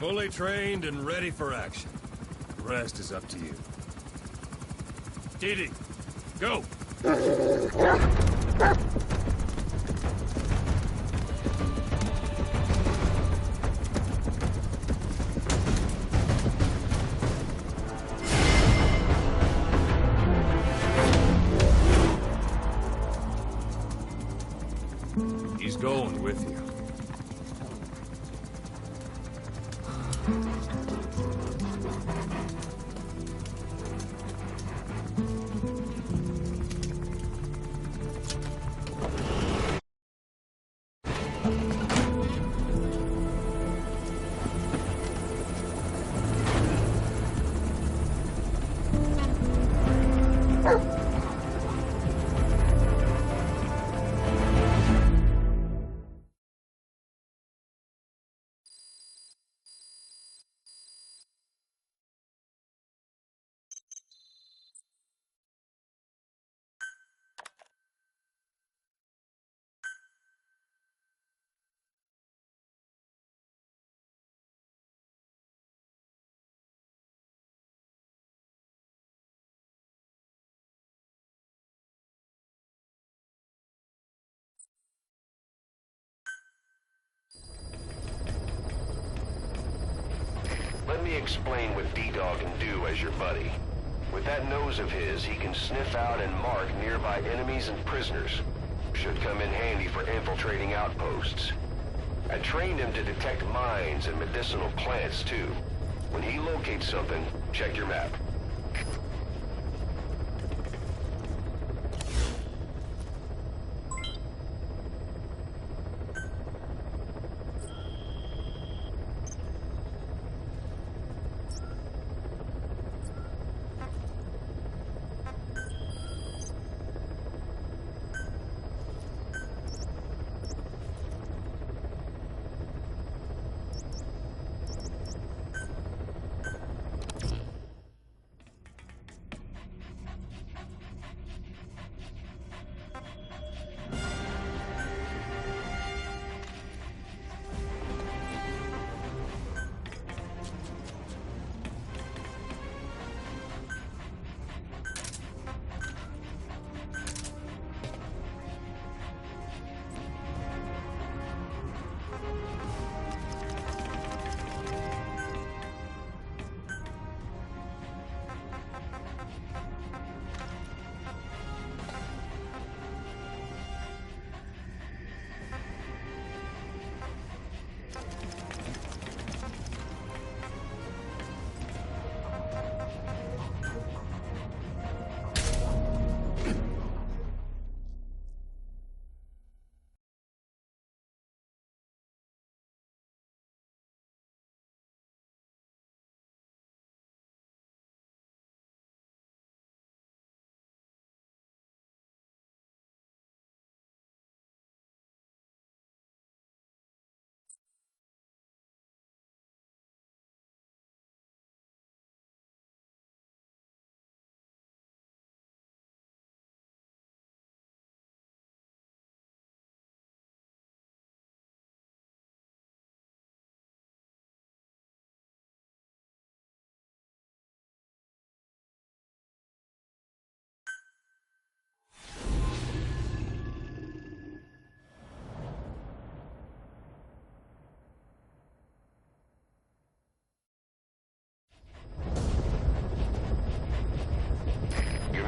Fully trained and ready for action. The rest is up to you. Didi, go! He's going with you. Let me explain what D-Dog can do as your buddy. With that nose of his, he can sniff out and mark nearby enemies and prisoners. Should come in handy for infiltrating outposts. I trained him to detect mines and medicinal plants, too. When he locates something, check your map.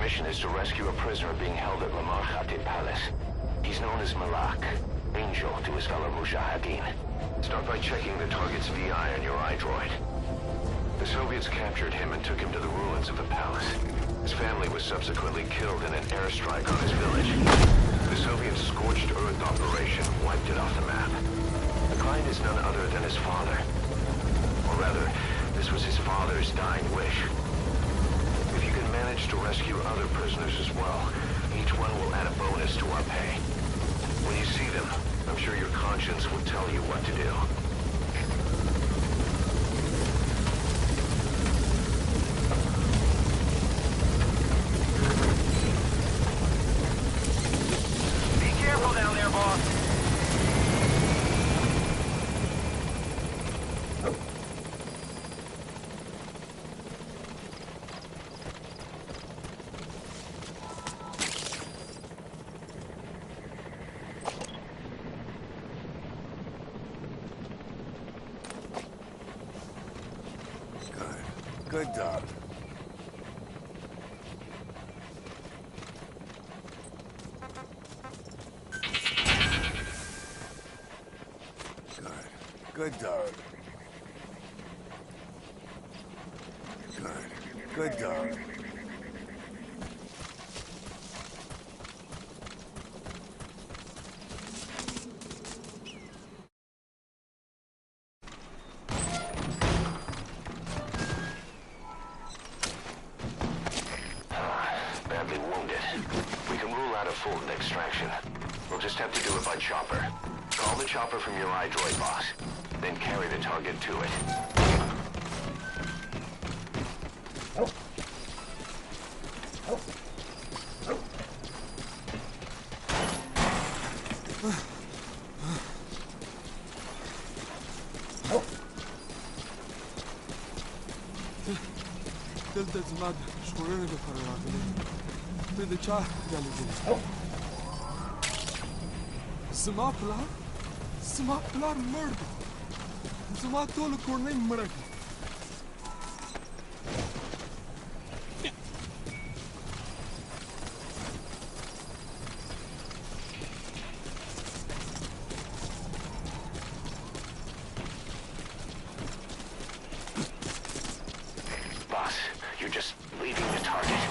Mission is to rescue a prisoner being held at Lamar Khatib Palace. He's known as Malak, Angel to his fellow Mujahideen. Start by checking the target's VI on your iDroid. The Soviets captured him and took him to the ruins of the palace. His family was subsequently killed in an airstrike on his village. The Soviet scorched earth operation wiped it off the map. The client is none other than his father. Or rather, this was his father's dying wish. If you can manage to rescue other prisoners as well, each one will add a bonus to our pay. When you see them, I'm sure your conscience will tell you what to do. Be careful down there, boss! Good dog. Good dog. Good dog. Badly wounded. We can rule out a full extraction. We'll just have to do it by chopper. Call the chopper from your iDroid box, then carry the target to it. دلته زما د ژغورنې لپاره راغلی ته د چا ډلې ځې زما پلار مړ دی زما ټوله کورنۍ مړه ده Boss, you're just leaving the target.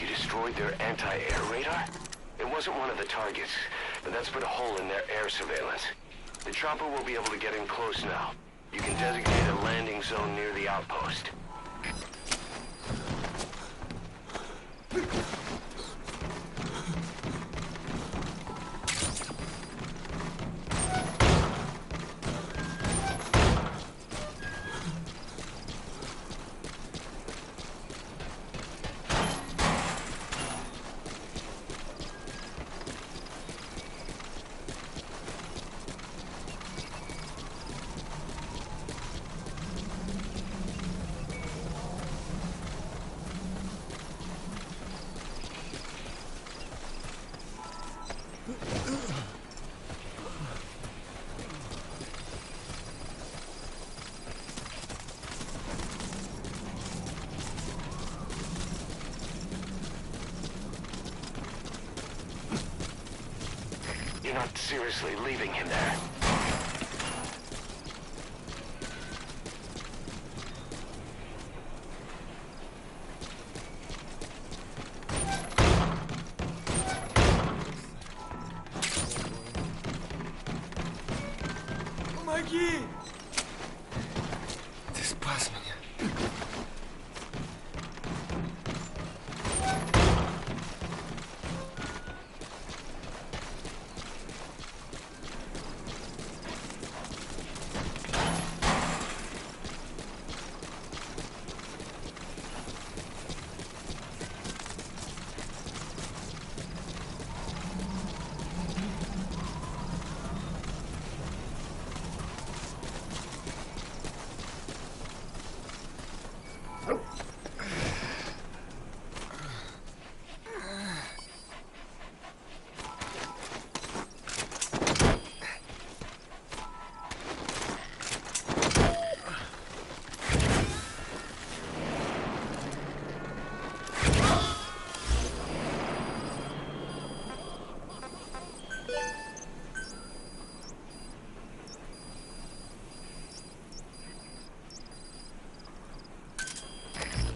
You destroyed their anti-air radar? It wasn't one of the targets, but that's put a hole in their air surveillance. The chopper will be able to get in close now. You can designate a landing zone near the outpost. You're not seriously leaving him there. Помоги! Ты спас меня.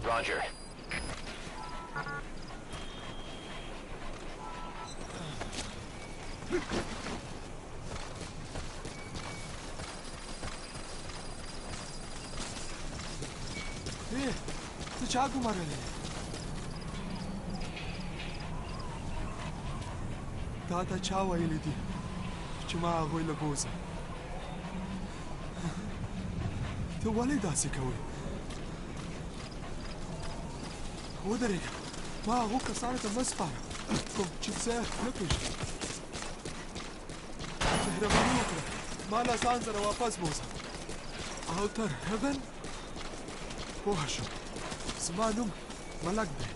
Roger. Hey, ته چا ګمارلې تا ته چا ویلي دي چې ما هغوی له بوځه ته ولې داسې کوې ودرېږه ما هغو کسانو ته مه سپاره کوم چې څه نه پېژني مهرباني وکړه ما له ځان سره واپس بوځه او تر هیون پوه شو زما نوم ملک دی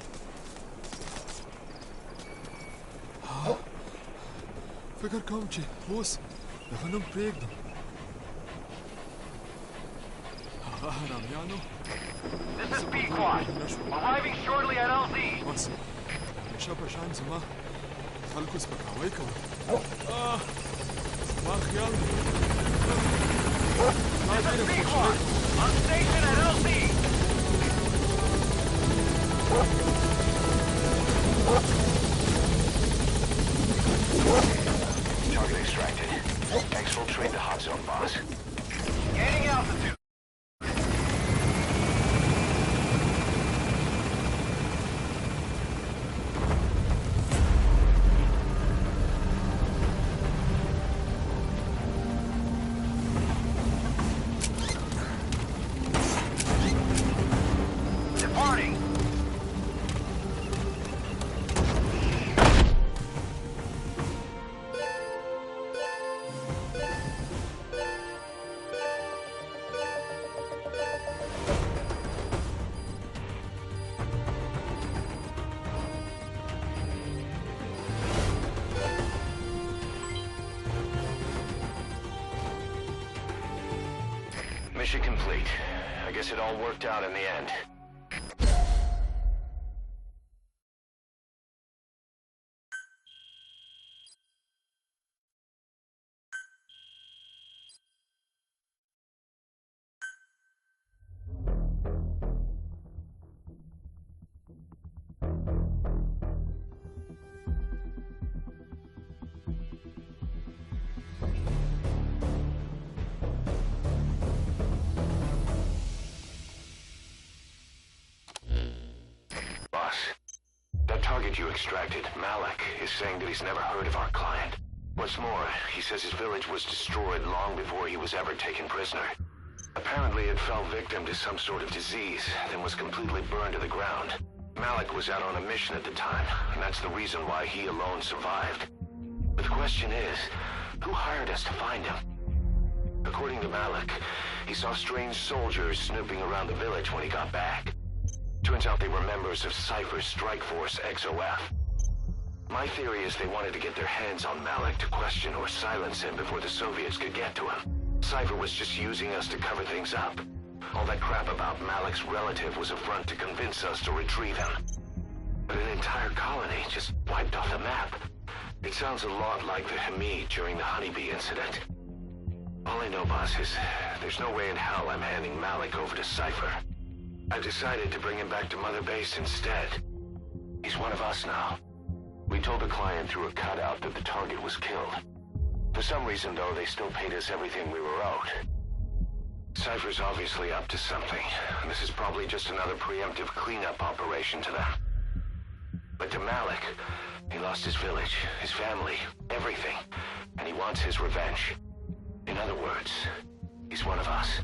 فکر کوم چې اوس دغه نوم پرېږدم هغه حرامیانو This is B-Quad. Arriving shortly at LZ. بس همیشه په شان زما خلکو سپکاوی کوه زما خیال دی This is B-Quad. On station at LZ. Target extracted. Exfiltrate the hot zone, boss. Gaining altitude. Departing. Mission complete. I guess it all worked out in the end. Target you extracted, Malik, is saying that he's never heard of our client. What's more, he says his village was destroyed long before he was ever taken prisoner. Apparently it fell victim to some sort of disease, then was completely burned to the ground. Malik was out on a mission at the time, and that's the reason why he alone survived. But the question is, who hired us to find him? According to Malik, he saw strange soldiers snooping around the village when he got back. Turns out they were members of Cypher's strike force, XOF. My theory is they wanted to get their hands on Malik to question or silence him before the Soviets could get to him. Cypher was just using us to cover things up. All that crap about Malik's relative was a front to convince us to retrieve him. But an entire colony just wiped off the map. It sounds a lot like the Hamid during the Honeybee incident. All I know, boss, is there's no way in hell I'm handing Malik over to Cypher. I decided to bring him back to Mother Base instead. He's one of us now. We told the client through a cutout that the target was killed. For some reason, though, they still paid us everything we were owed. Cypher's obviously up to something, and this is probably just another preemptive cleanup operation to them. But to Malik, he lost his village, his family, everything, and he wants his revenge. In other words, he's one of us.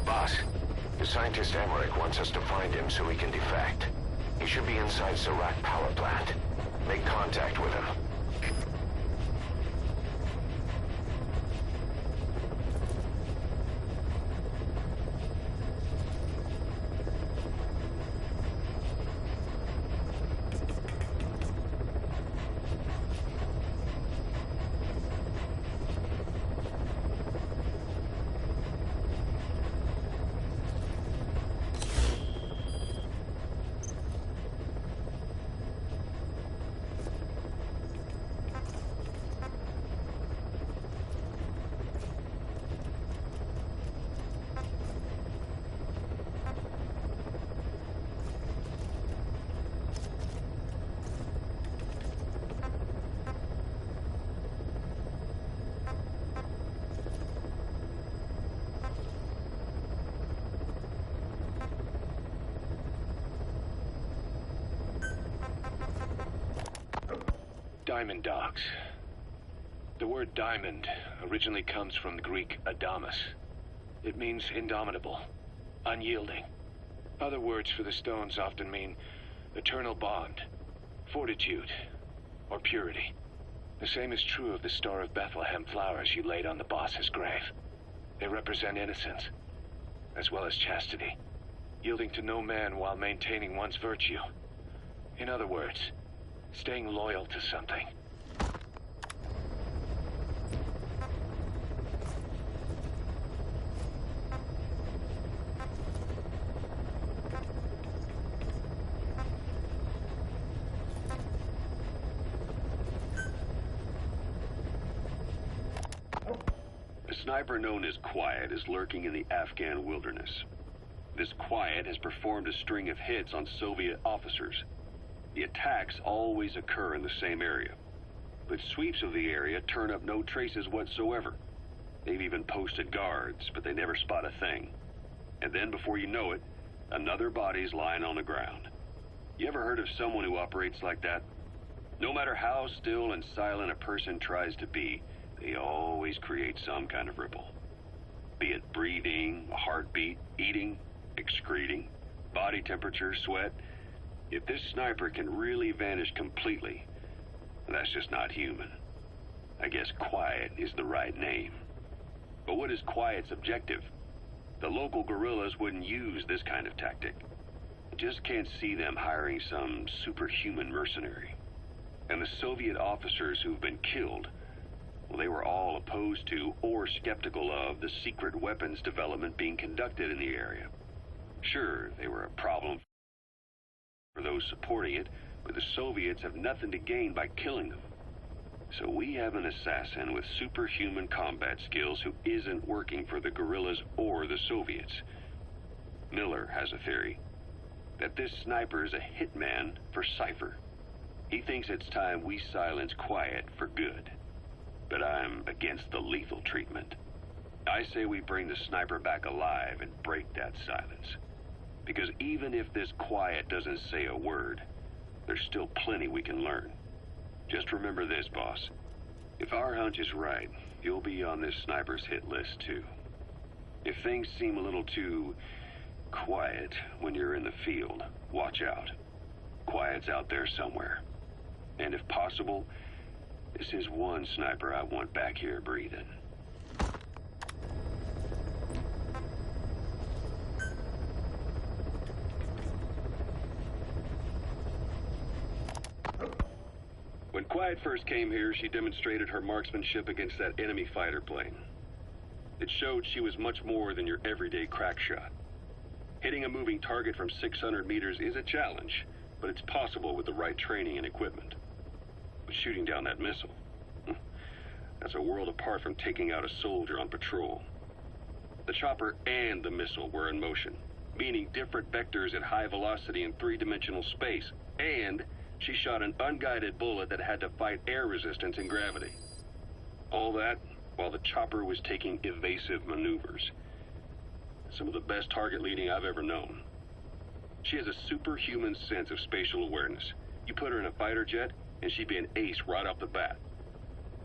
Boss, the scientist Emmerich wants us to find him so he can defect. He should be inside Serac power plant. Make contact with him. diamond dogs. The word diamond originally comes from the Greek adamas. It means indomitable, unyielding. Other words for the stones often mean eternal bond, fortitude, or purity. The same is true of the Star of Bethlehem flowers you laid on the boss's grave. They represent innocence, as well as chastity, yielding to no man while maintaining one's virtue. In other words, staying loyal to something. A sniper known as Quiet is lurking in the Afghan wilderness. This Quiet has performed a string of hits on Soviet officers. The attacks always occur in the same area, but sweeps of the area turn up no traces whatsoever. They've even posted guards, but they never spot a thing. And then before you know it, another body's lying on the ground. You ever heard of someone who operates like that? No matter how still and silent a person tries to be, they always create some kind of ripple. Be it breathing, a heartbeat, eating, excreting, body temperature, sweat. If this sniper can really vanish completely, that's just not human. I guess Quiet is the right name. But what is Quiet's objective? The local guerrillas wouldn't use this kind of tactic. I just can't see them hiring some superhuman mercenary. And the Soviet officers who've been killed, well, they were all opposed to or skeptical of the secret weapons development being conducted in the area. Sure, they were a problem for those supporting it, but the Soviets have nothing to gain by killing them. So we have an assassin with superhuman combat skills who isn't working for the guerrillas or the Soviets. Miller has a theory that this sniper is a hitman for Cypher. He thinks it's time we silence Quiet for good. But I'm against the lethal treatment. I say we bring the sniper back alive and break that silence. Because even if this Quiet doesn't say a word, there's still plenty we can learn. Just remember this, boss. If our hunch is right, you'll be on this sniper's hit list too. If things seem a little too quiet when you're in the field, watch out. Quiet's out there somewhere. And if possible, this is one sniper I want back here breathing. When Quiet first came here, she demonstrated her marksmanship against that enemy fighter plane. It showed she was much more than your everyday crack shot. Hitting a moving target from 600 meters is a challenge, but it's possible with the right training and equipment. But shooting down that missile, that's a world apart from taking out a soldier on patrol. The chopper and the missile were in motion, meaning different vectors at high velocity in three-dimensional space, and she shot an unguided bullet that had to fight air resistance and gravity. All that while the chopper was taking evasive maneuvers. Some of the best target leading I've ever known. She has a superhuman sense of spatial awareness. You put her in a fighter jet, and she'd be an ace right off the bat.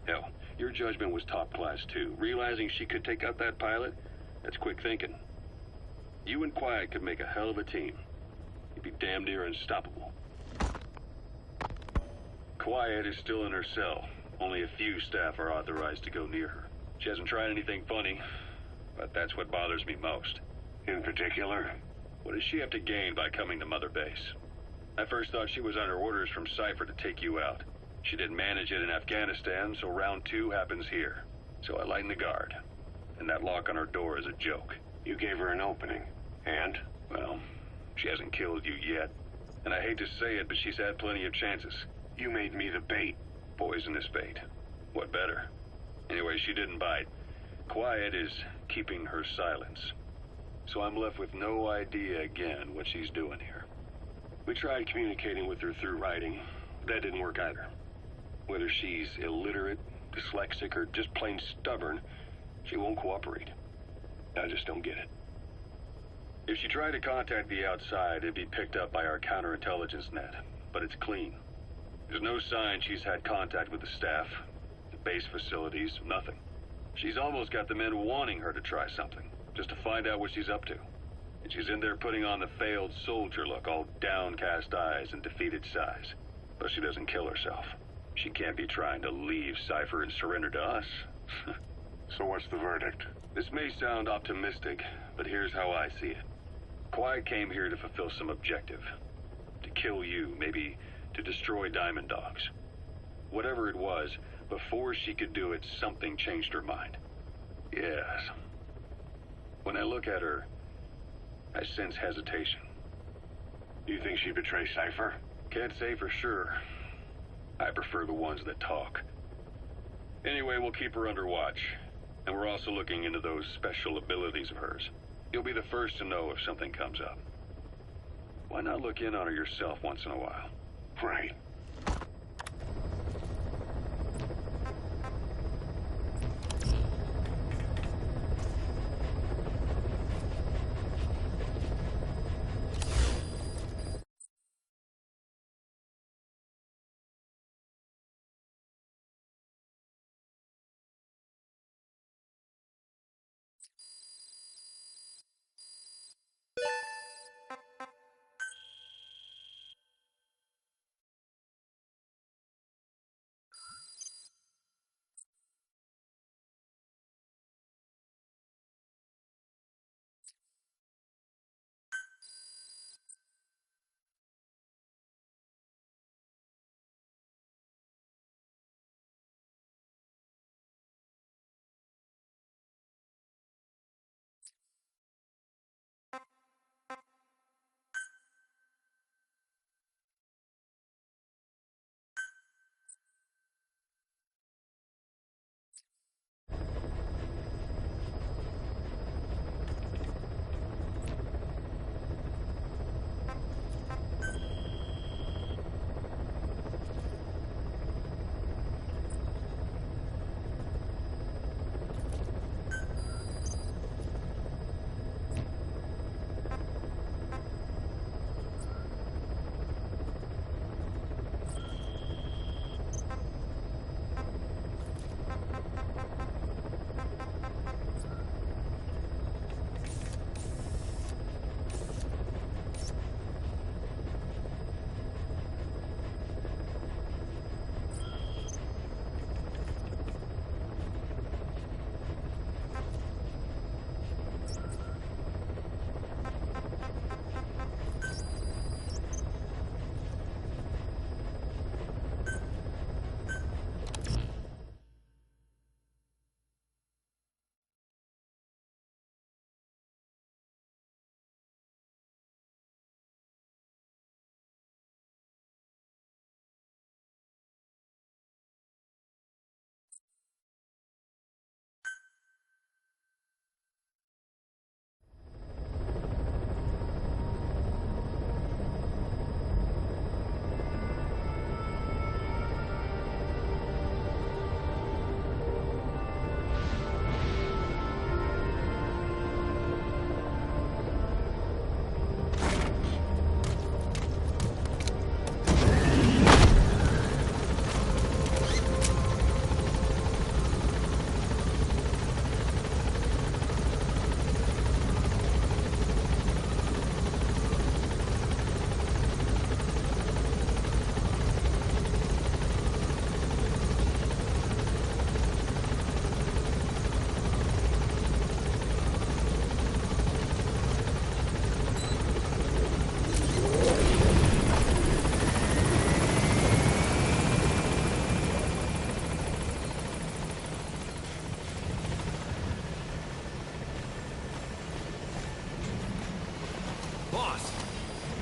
Hell, your judgment was top class too. Realizing she could take out that pilot, that's quick thinking. You and Quiet could make a hell of a team. You'd be damn near unstoppable. Quiet is still in her cell. Only a few staff are authorized to go near her. She hasn't tried anything funny, but that's what bothers me most. In particular? What does she have to gain by coming to Mother Base? I first thought she was under orders from Cypher to take you out. She didn't manage it in Afghanistan, so round 2 happens here. So I lighten the guard. And that lock on her door is a joke. You gave her an opening. And? Well, she hasn't killed you yet. And I hate to say it, but she's had plenty of chances. You made me the bait. Poisonous bait. What better? Anyway, she didn't bite. Quiet is keeping her silence. So I'm left with no idea again what she's doing here. We tried communicating with her through writing. That didn't work either. Whether she's illiterate, dyslexic, or just plain stubborn, she won't cooperate. I just don't get it. If she tried to contact the outside, it'd be picked up by our counterintelligence net. But it's clean. There's no sign she's had contact with the staff, the base facilities, nothing. She's almost got the men wanting her to try something, just to find out what she's up to. And she's in there putting on the failed soldier look, all downcast eyes and defeated sighs. But she doesn't kill herself. She can't be trying to leave Cypher and surrender to us. So what's the verdict? This may sound optimistic, but here's how I see it. Quiet came here to fulfill some objective. To kill you, maybe to destroy Diamond Dogs. Whatever it was, before she could do it, something changed her mind. Yes. When I look at her, I sense hesitation. You think she'd betray Cypher? Can't say for sure. I prefer the ones that talk. Anyway, we'll keep her under watch. And we're also looking into those special abilities of hers. You'll be the first to know if something comes up. Why not look in on her yourself once in a while? Right.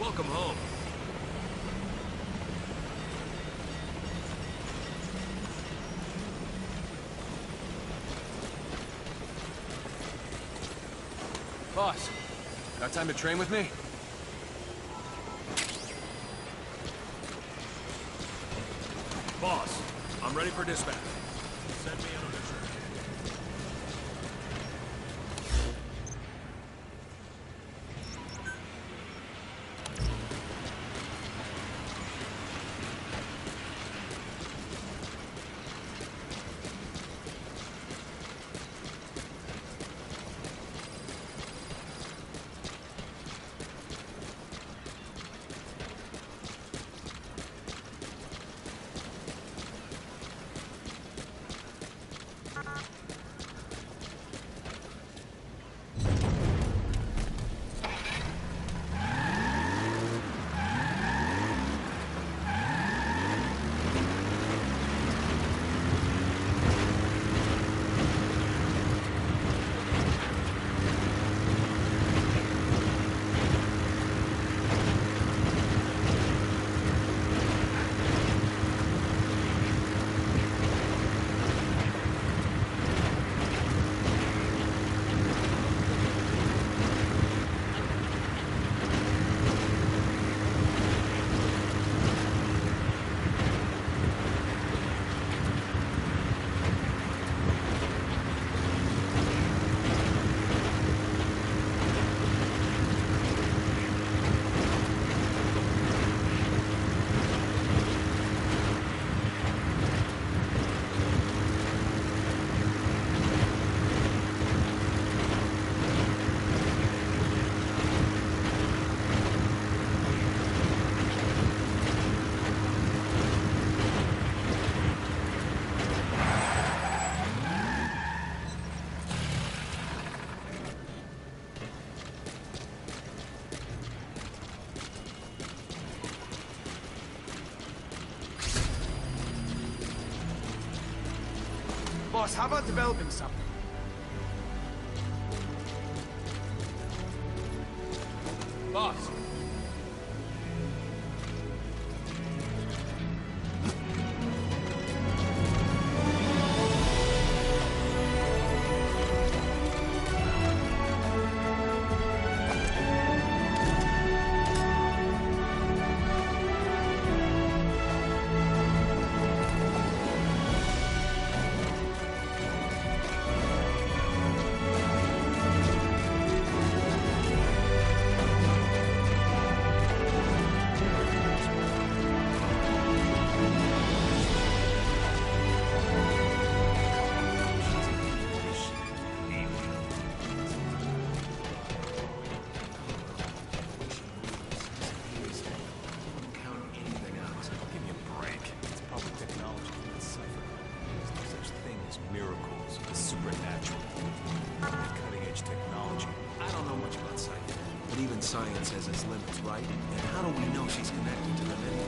Welcome home. Boss, got time to train with me? Boss, I'm ready for dispatch. Send me on a mission. Boss, how about developing something? Boss! Miracles, the supernatural, cutting-edge technology. I don't know much about science, but even science has its limits, right? And how do we know she's connected to them anyway?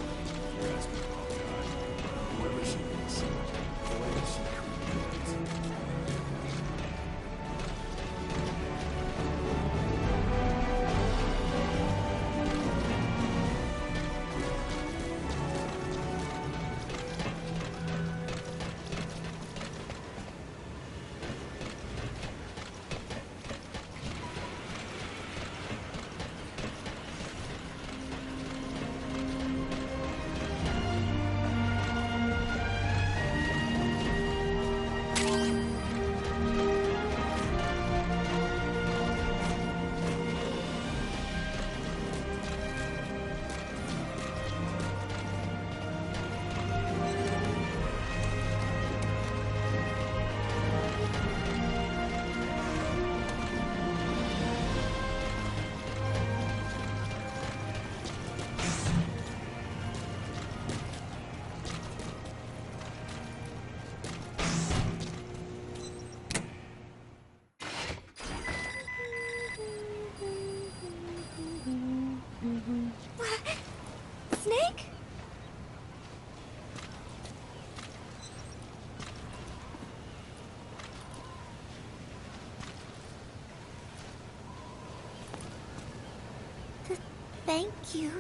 You're asking the wrong guy. Whoever she is, the way she creates. Snake? Thank you.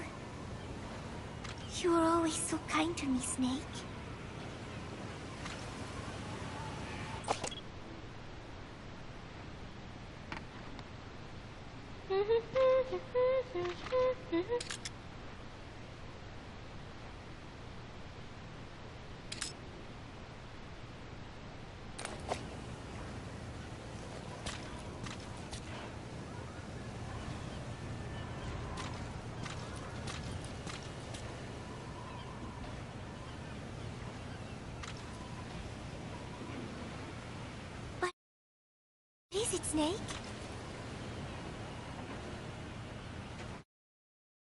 You were always so kind to me, Snake. What is it, Snake?